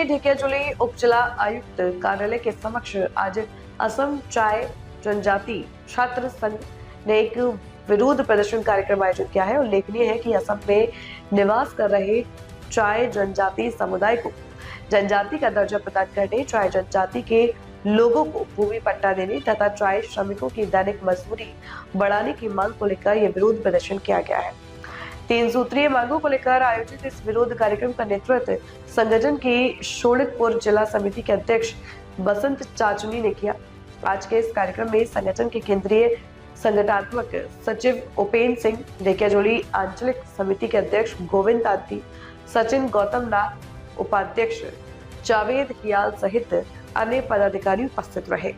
ढेकियाजुली उपजिला आयुक्त कार्यालय के समक्ष आज असम चाय जनजाति छात्र संघ ने एक विरोध प्रदर्शन कार्यक्रम आयोजित किया है। उल्लेखनीय है कि असम में निवास कर रहे चाय जनजाति समुदाय को जनजाति का दर्जा प्रदान करने, चाय जनजाति के लोगों को भूमि पट्टा देने तथा चाय श्रमिकों की दैनिक मजदूरी बढ़ाने की मांग को लेकर यह विरोध प्रदर्शन किया गया है। 3 सूत्रीय मांगों को लेकर आयोजित इस विरोध कार्यक्रम का नेतृत्व संगठन की शोणितपुर जिला समिति के अध्यक्ष बसंत चाचुनी ने किया। आज के इस कार्यक्रम में संगठन के केंद्रीय संगठनात्मक सचिव उपेंद्र सिंह, ढेकियाजुली आंचलिक समिति के अध्यक्ष गोविंद तांती, सचिन गौतम नाथ, उपाध्यक्ष जावेद हियाल सहित अन्य पदाधिकारी उपस्थित रहे।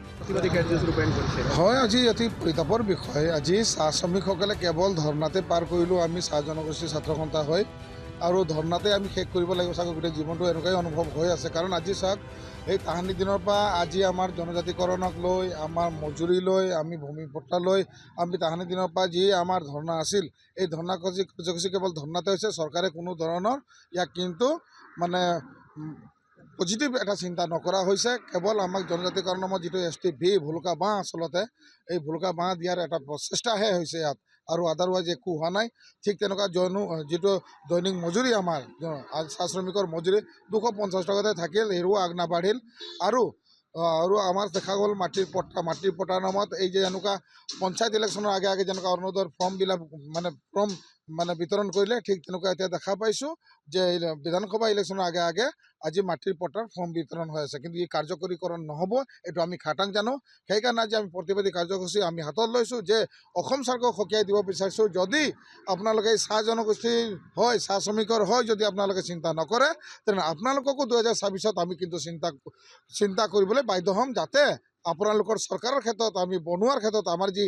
হয় আজি অতি পৰিতাপৰ বিষয়। আজি চাহ শ্ৰমিকসকলে কেৱল ধৰ্ণাতে পাৰ কৰিলোঁ। আমি চাহ জনগোষ্ঠীৰ ছাত্ৰ সন্থা হয় আৰু ধৰ্ণাতে আমি শেষ কৰিব লাগিব চাগে। গোটেই জীৱনটো এনেকুৱাই অনুভৱ হৈ আছে। কাৰণ আজি চাওক, এই তাহানি দিনৰ পৰা আজি আমাৰ জনজাতিকৰণক লৈ, আমাৰ মজুৰি লৈ, আমি ভূমি পট্টা লৈ, আমি তাহানি দিনৰ পৰা যি আমাৰ ধৰ্ণা আছিল, এই ধৰ্ণা কাৰ্যসূচী কেৱল ধৰ্ণাতে হৈছে। চৰকাৰে কোনো ধৰণৰ ইয়াক কিন্তু মানে পজিটিভ এটা চিন্তা নকৰা হৈছে। কেৱল আমাক জনজাতিকৰণ নামত যিটো STV ভুলুকা বাঁহ, আচলতে এই ভুলুকা বাঁহ দিয়াৰ এটা প্ৰচেষ্টাহে হৈছে ইয়াত, আৰু আদাৰৱাইজ একো হোৱা নাই। ঠিক তেনেকুৱা যিটো দৈনিক মজুৰি আমাৰ চাহ শ্ৰমিকৰ মজুৰি 250 টকাতে থাকিল, হেৰিও আগ নাবাঢ়িল। আৰু আমাৰ দেখা গ'ল মাটিৰ পট্টাৰ নামত এই যে এনেকুৱা পঞ্চায়ত ইলেকশ্যনৰ আগে আগে যেনেকুৱা অৰুণোদয়ৰ ফৰ্মবিলাক মানে বিতৰণ কৰিলে, ঠিক তেনেকুৱা এতিয়া দেখা পাইছোঁ যে বিধানসভা ইলেকশ্যনৰ আগে আগে আজি মাটিৰ পট্টাৰ ফৰ্ম বিতৰণ হৈ আছে। কিন্তু এই কাৰ্যকৰীকৰণ নহ'ব, এইটো আমি খাটাং জানো। সেইকাৰণে আজি আমি প্ৰতিবাদী কাৰ্যসূচী আমি হাতত লৈছোঁ যে অসম চৰকাৰক সকীয়াই দিব বিচাৰিছোঁ, যদি আপোনালোকে চাহ জনগোষ্ঠীৰ হয়, চাহ শ্ৰমিকৰ হয়, যদি আপোনালোকে চিন্তা নকৰে, তেনে আপোনালোককো 2026ত আমি কিন্তু চিন্তা কৰিবলৈ বাধ্য হ'ম, যাতে আপোনালোকৰ চৰকাৰৰ ক্ষেত্ৰত আমি বনোৱাৰ ক্ষেত্ৰত আমাৰ যি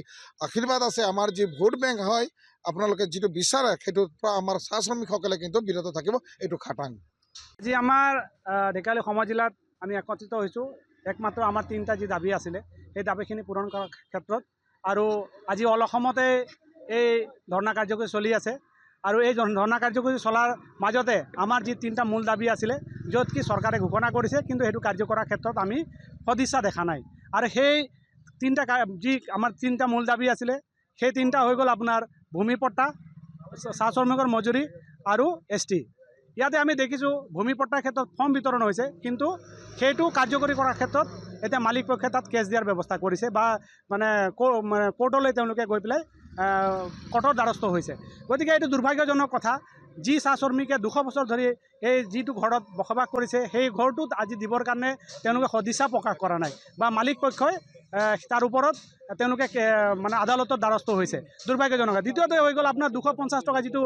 আশীৰ্বাদ আছে, আমাৰ যি ভোট বেংক হয়, আপোনালোকে যিটো বিচাৰে সেইটোৰ পৰা আমাৰ চাহ শ্ৰমিকসকলে কিন্তু বিৰত থাকিব। এইটো খাটাং। আজি আমাৰ ঢেকিয়াজুলি সময় জিলাত আমি একত্ৰিত হৈছোঁ। একমাত্ৰ আমাৰ 3টা যি দাবী আছিলে, সেই দাবীখিনি পূৰণ কৰাৰ ক্ষেত্ৰত। আৰু আজি অল অসমতে এই ধৰ্ণা কাৰ্যসূচী চলি আছে। আৰু এই ধৰ্ণা কাৰ্যসূচী চলাৰ মাজতে আমাৰ যি 3টা মূল দাবী আছিলে, য'ত কি চৰকাৰে ঘোষণা কৰিছে, কিন্তু সেইটো কাৰ্য কৰাৰ ক্ষেত্ৰত আমি সদিচ্ছা দেখা নাই। আৰু সেই যি আমাৰ 3টা মূল দাবী আছিলে, সেই 3টা হৈ গ'ল আপোনাৰ ভূমি পট্টা, চাহ শ্ৰমিকৰ মজুৰি আৰু ST। ইয়াতে আমি দেখিছোঁ ভূমি পট্টাৰ ক্ষেত্ৰত ফৰ্ম বিতৰণ হৈছে, কিন্তু সেইটো কাৰ্যকৰী কৰাৰ ক্ষেত্ৰত এতিয়া মালিক পক্ষই তাত কেছ দিয়াৰ ব্যৱস্থা কৰিছে, বা মানে কোৰ্টলৈ তেওঁলোকে গৈ পেলাই কোৰ্টৰ দ্বাৰস্থ হৈছে। গতিকে এইটো দুৰ্ভাগ্যজনক কথা। যি চাহ শ্ৰমিকে 200 বছৰ ধৰি এই যিটো ঘৰত বসবাস কৰিছে, সেই ঘৰটোত আজি দিবৰ কাৰণে তেওঁলোকে সদিচ্ছা প্ৰকাশ কৰা নাই, বা মালিক পক্ষই তাৰ ওপৰত তেওঁলোকে মানে আদালতৰ দ্বাৰস্থ হৈছে। দুৰ্ভাগ্যজনক। দ্বিতীয়তে হৈ গ'ল আপোনাৰ 250 টকা যিটো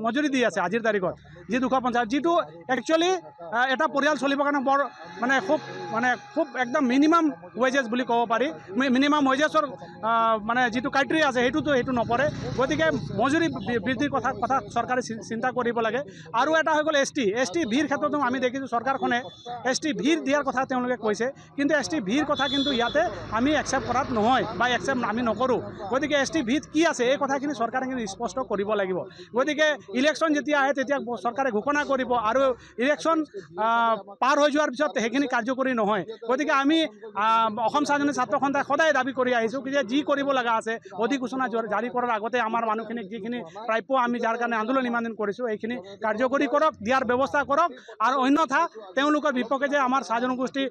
মজুৰি দি আছে আজিৰ তাৰিখত, যি 250, যিটো একচুৱেলি এটা পৰিয়াল চলিবৰ কাৰণে বৰ খুব একদম মিনিমাম ৱেজেছ বুলি ক'ব পাৰি। মিনিমাম ৱেজেছৰ মানে যিটো ক্ৰাইটেৰিয়া আছে, সেইটো নপৰে। গতিকে মজুৰি বৃদ্ধিৰ কথা চৰকাৰে চিন্তা কৰিব লাগে। আৰু এটা হৈ গ'ল ST ভিৰ ক্ষেত্ৰতো আমি দেখিছোঁ চৰকাৰখনে ST ভিৰ দিয়াৰ কথা তেওঁলোকে কৈছে, কিন্তু ST ভিৰ কথা কিন্তু ইয়াতে আমি একচেপ্ট কৰাত নহয়, বা একচেপ্ট আমি নকৰোঁ। গতিকে ST ভিত কি আছে, এই কথাখিনি চৰকাৰে কিন্তু স্পষ্ট কৰিব লাগিব। গতিকে ইলেকশ্যন যেতিয়া আহে, তেতিয়া চৰকাৰে ঘোষণা কৰিব, আৰু ইলেকশ্যন পাৰ হৈ যোৱাৰ পিছত সেইখিনি কাৰ্যকৰী নহয়। গতিকে আমি অসম চাহ জনজাতি ছাত্ৰ সন্থাই সদায় দাবী কৰি আহিছোঁ যে যি কৰিব লগা আছে, অধিসূচনা জাৰি কৰাৰ আগতে আমাৰ মানুহখিনিক যিখিনি প্ৰাপ্য, আমি যাৰ কাৰণে আন্দোলন ইমান দিন কৰিছোঁ, এইখিনি কাৰ্যকৰী কৰক, দিয়াৰ ব্যৱস্থা কৰক। আৰু অন্যথা তেওঁলোকৰ বিপক্ষে যে আমাৰ চাহ জনগোষ্ঠী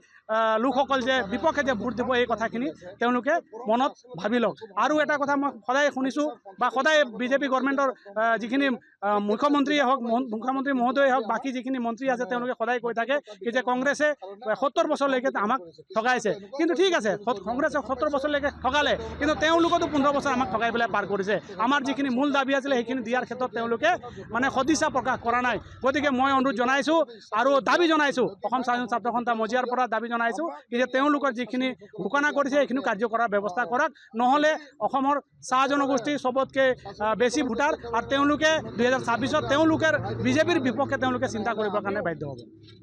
লোকসকল যে বিপক্ষে যে ভোট দিব, এই কথাখিনি তেওঁলোকে মনত ভাবি লওক। আৰু এটা কথা মই সদায় শুনিছোঁ, বা সদায় বিজেপি গভৰ্ণমেণ্টৰ যিখিনি মুখ্যমন্ত্ৰীয়ে হওক, মুখ্যমন্ত্ৰী মহোদয়ে হওক, বাকী যিখিনি মন্ত্ৰী আছে, তেওঁলোকে সদায় কৈ থাকে কি যে কংগ্ৰেছে 70 বছৰলৈকে আমাক ঠগাইছে। কিন্তু ঠিক আছে, কংগ্ৰেছে 70 বছৰলৈকে ঠগালে, কিন্তু তেওঁলোকতো 15 বছৰ আমাক ঠগাই পেলাই পাৰ কৰিছে। আমাৰ যিখিনি মূল দাবী আছিলে, সেইখিনি দিয়াৰ ক্ষেত্ৰত তেওঁলোকে মানে সদিচ্ছা প্ৰকাশ কৰা নাই। গতিকে মই অনুৰোধ জনাইছোঁ আৰু দাবী জনাইছোঁ, অসম চাহ জনজাতি ছাত্ৰ সন্থা মজিয়াৰ পৰা দাবী জনাইছোঁ যে তেওঁলোকৰ যিখিনি ঘোষণা কৰিছে, সেইখিনি কাৰ্য কৰাৰ ব্যৱস্থা কৰক। নহ'লে অসমৰ চাহ জনগোষ্ঠী চবতকৈ বেছি ভোটাৰ, আৰু তেওঁলোকে 2026ত তেওঁলোকৰ বিজেপিৰ বিপক্ষে তেওঁলোকে চিন্তা কৰিবৰ কাৰণে বাধ্য হ'ব।